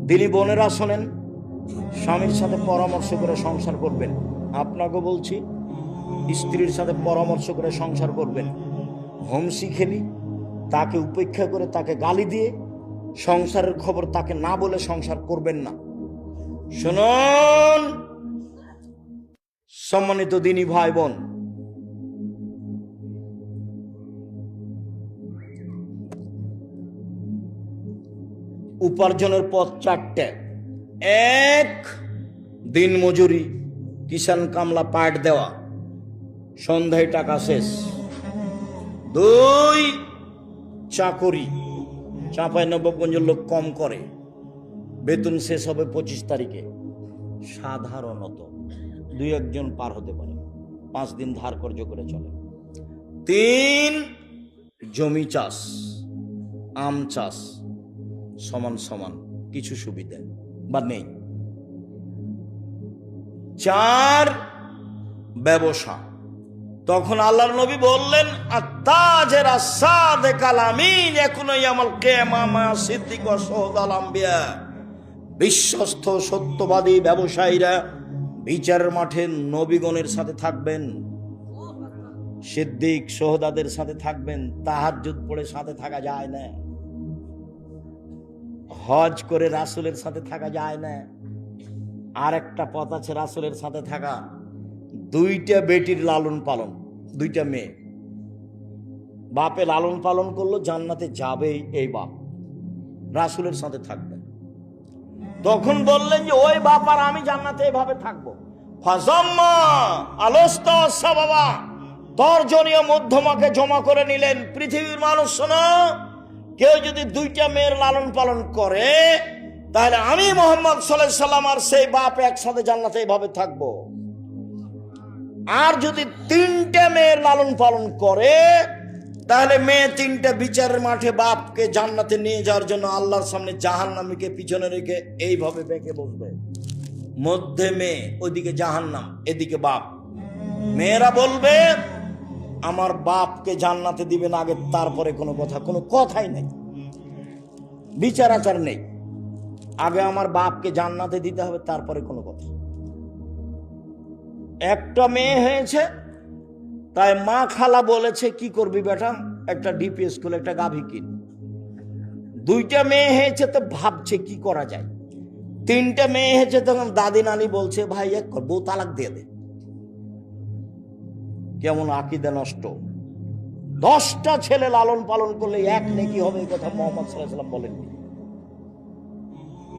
দিনী বোনেরা শোনেন, স্বামীর সাথে পরামর্শ করে সংসার করবেন। আপনাকে বলছি, স্ত্রীর সাথে পরামর্শ করে সংসার করবেন। হোমসি খেলি তাকে উপেক্ষা করে, তাকে গালি দিয়ে সংসারের খবর তাকে না বলে সংসার করবেন না। শুনুন সম্মানিত দিনী ভাই বোন, উপার্জনের পথ চারটে। এক, দিন মজুরি, কিষান কামলা পাট দেওয়া, সন্ধ্যায় টাকা শেষ। দুই, চাকরি, চাঁপাইনবাবগঞ্জের লোক কম করে, বেতন শেষ হবে 25 তারিখে, সাধারণত 2-1 পার হতে পারে, 5 দিন ধার কর্য করে চলে। তিন, জমি চাষ, আম চাষ, সমান সমান কিছু সুবিধা বা নেই। চার, ব্যবসা। তখন আল্লাহর নবী বললেন, আত্তাজের আসাদে কালামিন ইয়াকুনু ইয়াউমাল কিয়ামা সিদ্দিক ওয়া শুহাদাল আম্বিয়া। বিশ্বস্ত সত্যবাদী ব্যবসায়ীরা বিচারের মাঠে নবীগণের সাথে থাকবেন, সিদ্দিক শুহাদাদের সাথে থাকবেন। তাহাজ্জুদ পড়ে সাথে থাকা যায় না, হজ করে রাসূলের সাথে থাকা যায় না। আর একটা পথ আছে রাসূলের সাথে থাকা, 2টা বেটির লালন পালন, 2টা মেয়ে, বাপে লালন পালন করলো, জান্নাতে যাবেই এই বাপ, রাসূলের সাথে থাকবে। তখন বললেন যে ওই বাপ আর আমি জান্নাতে এভাবে থাকবো। ফাজাম্মা আলস্তা সাবাবা, তর্জনীয় মধ্যমাকে জমা করে নিলেন। পৃথিবীর মানুষ শোনো, কেউ যদি 2টা মেয়ের লালন পালন করে, তাহলে আমি মুহাম্মদ সাল্লাল্লাহু আলাইহি সাল্লাম আর সেই বাপ একসাথে জান্নাতে এভাবে থাকবো। আর যদি 3টা মেয়ের লালন পালন করে, তাহলে মেয়ে 3টা বিচারের মাঠে বাপকে জান্নাতে নিয়ে যাওয়ার জন্য আল্লাহর সামনে জাহান্নামীকে পিছনে রেখে এইভাবে বেঁকে বসবে। মধ্যে মেয়ে, ওইদিকে জাহান্নাম, এদিকে বাপ। মেয়েরা বলবে আমার বাপকে জান্নাতে দিবেন আগে, তারপরে কোনো কথা, কোনো কথাই নেই, বিচার আচার নেই, আগে আমার বাপকে জান্নাতে দিতে হবে, তারপরে কোনো কথা। একটা মেয়ে হয়েছে, তাই মা খালা বলেছে কি করবি বেটা, একটা ডিপি স্কুল, একটা গাভী কিন। 2টা মেয়ে হয়েছে তো ভাবছে কি করা যায়। 3টা মেয়ে হয়েছে, তখন দাদি নানি বলছে ভাই এক কর, বউ তালাক দিয়ে দে। কেমন আকীদা নষ্ট। 10টা ছেলে লালন পালন করলে 1 নেকি হবে, এই কথা মুহাম্মদ সাল্লাল্লাহু আলাইহি ওয়াসাল্লাম বলেননি।